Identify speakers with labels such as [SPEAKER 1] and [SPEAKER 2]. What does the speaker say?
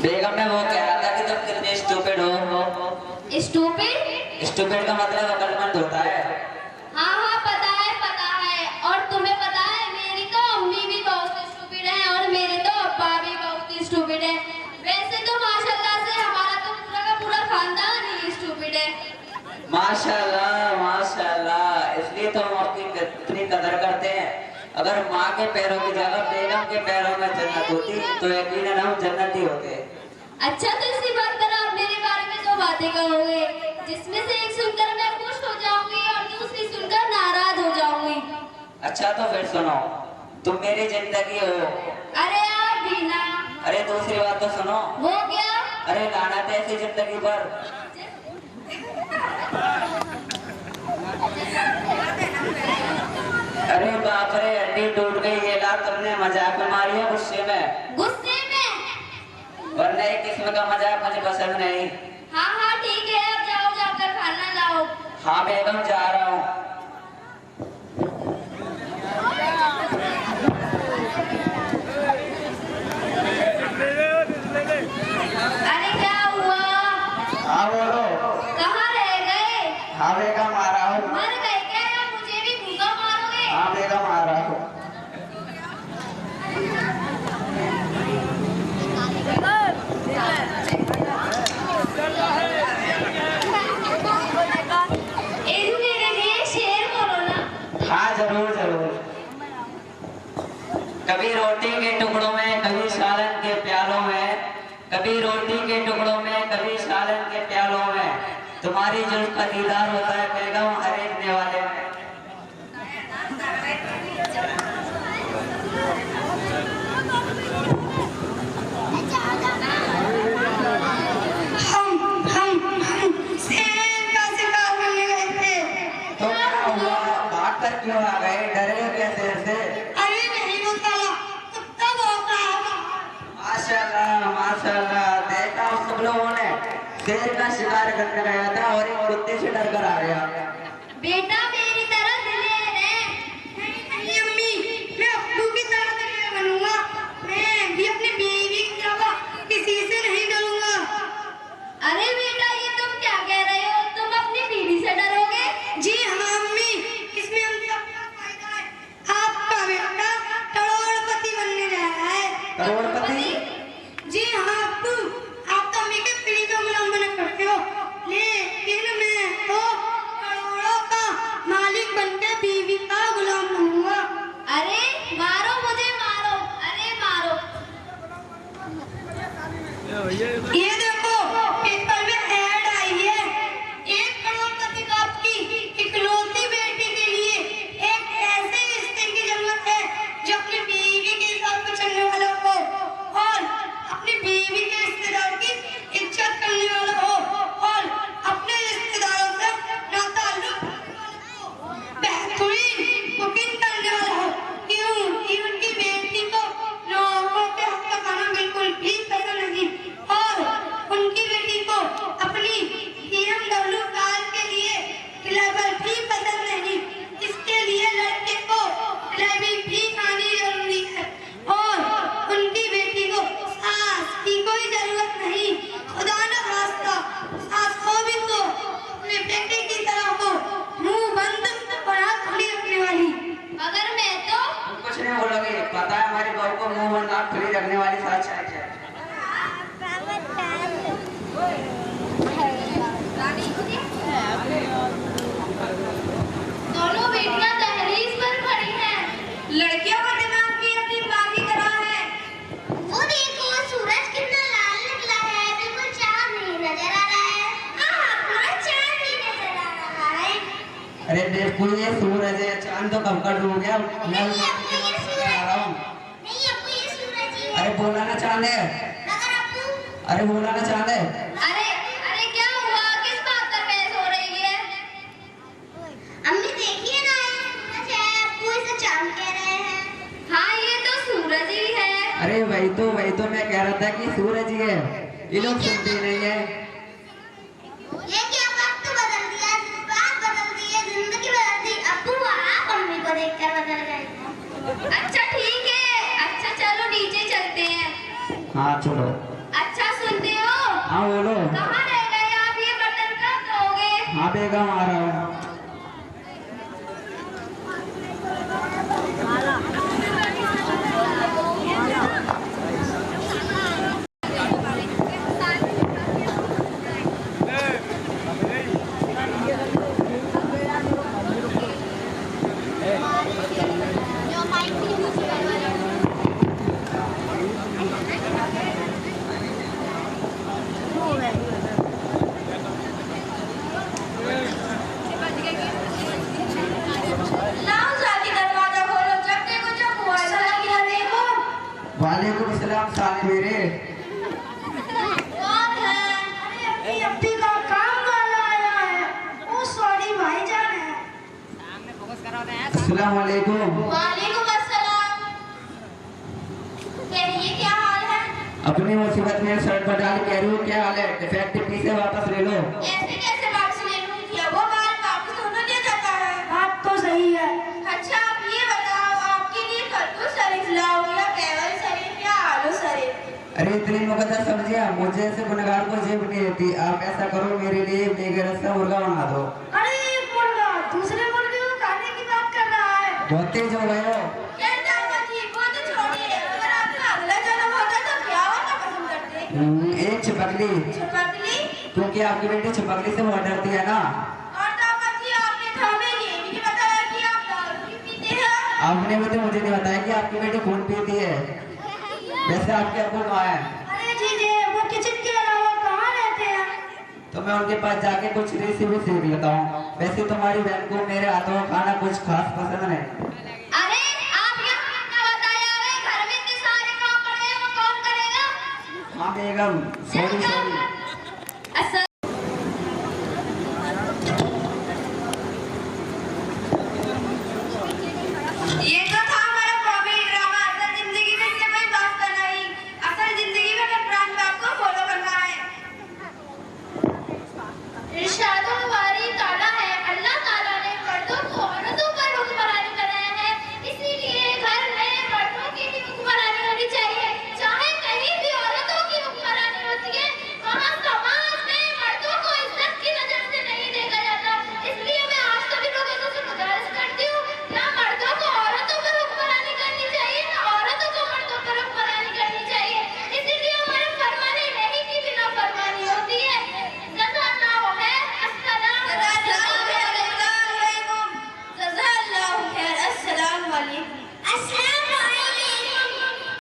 [SPEAKER 1] बेगम मैं वो कह रहा था कि तुम कितने स्टूपिड हो।
[SPEAKER 2] स्टूपिड?
[SPEAKER 1] स्टूपिड का मतलब अकलमंद होता है।
[SPEAKER 2] हाँ हाँ पता है। और तुम्हें पता है मेरी तो अम्मी भी बहुत स्टूपिड है और मेरे तो अब्बा भी बहुत स्टूपिड है। वैसे तो माशाल्लाह से हमारा तो पूरा का पूरा खानदान ही स्टूपिड है।
[SPEAKER 1] माशाल्लाह माशाल्लाह, इसलिए तो हम आपकी इतनी कदर करते हैं। अगर माँ के पैरों की जगह बेगम के पैरों में जन्नत होती तो यकीनन हम जन्नती होते।
[SPEAKER 2] अच्छा तो इसी बात पर आप मेरे बारे में दो बातें कहोगे जिसमें से एक सुनकर मैं खुश हो जाऊंगी और दूसरी सुनकर नाराज हो जाऊंगी।
[SPEAKER 1] अच्छा तो फिर सुनो, तुम मेरी जिंदगी हो।
[SPEAKER 2] अरे आप भी ना।
[SPEAKER 1] अरे दूसरी बात तो सुनो।
[SPEAKER 2] वो क्या?
[SPEAKER 1] अरे लानत है ऐसी जिंदगी पर। अरे बाप रे, हड्डी टूट गई। ये लात तुमने मजाक में मारी है गुस्से में?
[SPEAKER 2] गुस्से में?
[SPEAKER 1] वरना एक किस्म का मजाक मुझे पसंद नहीं।
[SPEAKER 2] हाँ ठीक है, अब जाओ जाकर खाना लाओ।
[SPEAKER 1] हाँ बेगम जा रहा हूँ।
[SPEAKER 2] अरे क्या हुआ?
[SPEAKER 1] हाँ बोलो।
[SPEAKER 2] कहाँ रह गए?
[SPEAKER 1] हाँ बेगम आ रहा हूँ।
[SPEAKER 2] मर गए क्या या मुझे भी भूखा मारोगे?
[SPEAKER 1] हाँ बेगम आ रहा हूँ।
[SPEAKER 2] मेरे लिए शेर बोलो ना।
[SPEAKER 1] हाँ जरूर जरूर। कभी रोटी के टुकड़ों में कभी सालन के प्यालों में, कभी रोटी के टुकड़ों में कभी सालन के प्यालों में, तुम्हारी जुल्फ का दीदार होता है बेगम हर एक नेवाले में। तो क्या हुआ, भाग कर क्यों आ गए? डर गए क्या शेर से?
[SPEAKER 2] अरे नहीं वो साला कुत्ता भौंक रहा था।
[SPEAKER 1] माशाल्लाह माशाल्लाह, देखा उन सब लोगों ने शेर का शिकार करने गया था और एक कुत्ते से डर कर आ गया।
[SPEAKER 2] बेटा मेरी तरह दिलेर है। नहीं अम्मी, मैं अब्बू की तरह दिलेर बनूंगा। मैं भी अपनी बीवी की तरह किसी से नहीं डरूंगा। अरे बेटा ये तुम क्या कह रहे हो? तुम अपनी बीवी से डरोगे? जी हाँ अम्मी, इसमें हम सबका फायदा है। आपका बेटा करोड़पति बनने जा रहा है।
[SPEAKER 1] करोड़पति?
[SPEAKER 2] जी हाँ अब्बू, आप तो अम्मी के पीढ़ी का गुलाम बना करते हो, लेकिन मैं तो करोड़ों का मालिक बनकर बीवी का गुलाम बनूंगा। अरे मारो मुझे, मारो, अरे मारो। ये देखो पेपर में ऐड आई है। 1 करोड़पति को आपकी इकलौती बेटी के लिए एक ऐसे रिश्ते की जरूरत है जो अपनी बीवी के साथ में चलने वाला हो और अपनी बीवी के रिश्तेदारों की इज्जत करने वाला हो और अपने रिश्तेदारों से नाताल्लुक बेहतरीन कुकिंग करने वाला हो। क्यों उनकी बेटी को लोगों के हाथ का खाना बिल्कुल भी पसंद नहीं और उनकी बेटी को अपनी BMW कार के लिए ड्राइवर भी पसंद नहीं। इसके लिए लड़के को ड्राइविंग भी आनी जरूरी है और उनकी बेटी को सास की कोई जरूरत नहीं। खुदा न खास्ता सास हो भी तो अपने बेटे की तरह हो, मुंह बंद और आँख खुली रखने वाली। मगर मैं तो
[SPEAKER 1] तुम कुछ नहीं बोलोगे, पता है हमारी बहू को मुंह बंद आँख खुली रखने वाली सास चाहिए।
[SPEAKER 2] दोनों बेटियां दहलीज पर खड़ी हैं। लड़कियों का दिमाग भी अपनी माँ की तरह है। वो देखो सूरज कितना लाल निकला है, बिल्कुल चांद नहीं नजर आ रहा है। हाँ पूरा चांद ही नजर आ रहा है।
[SPEAKER 1] अरे देखो ये सूरज है, चांद तो कब का डूब गया। मैं आ रहा हूँ।
[SPEAKER 2] नहीं अब्बू ये सूरज ही है।
[SPEAKER 1] अरे बोला ना चांद है।
[SPEAKER 2] मगर अब्बू,
[SPEAKER 1] अरे बोला ना चांद है।
[SPEAKER 2] अरे अरे क्या हुआ? किस बात पर बहस हो रही है? अम्मी देखिए ना, ये सूरज है, अब्बू इसे चांद कह रहे हैं। हाँ ये तो सूरज ही है।
[SPEAKER 1] अरे वही तो मैं कह रहा था कि सूरज ही है। ये लोग सुनते नहीं है।
[SPEAKER 2] ये क्या वक्त बदल दिया, बात बदल दी है, जिंदगी बदल दी। अब्बू आप अम्मी को
[SPEAKER 3] अच्छा ठीक है, अच्छा चलो नीचे चलते हैं।
[SPEAKER 1] हाँ चलो।
[SPEAKER 3] अच्छा सुनते हो?
[SPEAKER 1] हाँ बोलो।
[SPEAKER 3] कहाँ रह गए आप, ये बर्तन कब धोगे?
[SPEAKER 1] हाँ बेगम आ रहा हूँ।
[SPEAKER 3] लाओ जाके दरवाजा खोलो, जब देखो जब हुआ
[SPEAKER 1] वालेकुम सलाम साले मेरे।
[SPEAKER 3] कौन है?
[SPEAKER 2] अरे अप्पी का काम वाला आया है। ओ सॉरी भाईजान है।
[SPEAKER 1] अस्सलाम वालेकुम।
[SPEAKER 3] वालेकुम अस्सलाम। कहिए क्या हाल है?
[SPEAKER 1] अपनी मुसीबत में शर्ट पर डाल कह रही हूँ क्या हाल है? डिफेक्टिव पीस है, वापस ले लो।
[SPEAKER 3] ऐसे कैसे वापस ले लूंगी? वो बाल वापस होना दिया जाता है।
[SPEAKER 2] बात तो सही है।
[SPEAKER 3] अच्छा आप ये बताओ, आपके लिए कद्दू शरीफ लाओ या केवल शरीफ या आलू शरीफ?
[SPEAKER 1] अरे इतनी मुकद्दर सब्जियां मुझे से गुनहगार को जेब नहीं देती। आप ऐसा करो मेरे लिए बेगरस का मुर्गा बना दो।
[SPEAKER 2] अरे एक मुर्गा दूसरे मुर्गे को खाने की बात कर रहा है।
[SPEAKER 1] बहुत तेज हो गए हो।
[SPEAKER 3] यार दामाद जी, वो तो छोड़िए, अगर आपका अगला जन्म होता तो क्या होना पसंद करते?
[SPEAKER 1] एक छिपकली,
[SPEAKER 3] छिपकली?
[SPEAKER 1] क्योंकि आपकी बेटी छिपकली से बहुत डरती है ना।
[SPEAKER 3] और दामाद जी, आपने तो हमें ये भी नहीं बताया कि आप दारू भी पीते हैं।
[SPEAKER 1] आपने भी तो मुझे नहीं बताया कि आपकी बेटी खून पीती है। वैसे आपके अब्बू कहाँ है?
[SPEAKER 2] अरे जीजे वो किचन के अलावा कहाँ रहते हैं?
[SPEAKER 1] तो मैं उनके पास जाके कुछ रेसिपी सीख लेता हूँ। वैसे तुम्हारी बहन को मेरे हाथों का खाना कुछ खास पसंद है।
[SPEAKER 3] अरे आप यहाँ इतना बताया है, घर में इतने सारे काम पड़े हैं, वो कौन करेगा?
[SPEAKER 1] हाँ बेगम, सॉरी सॉरी।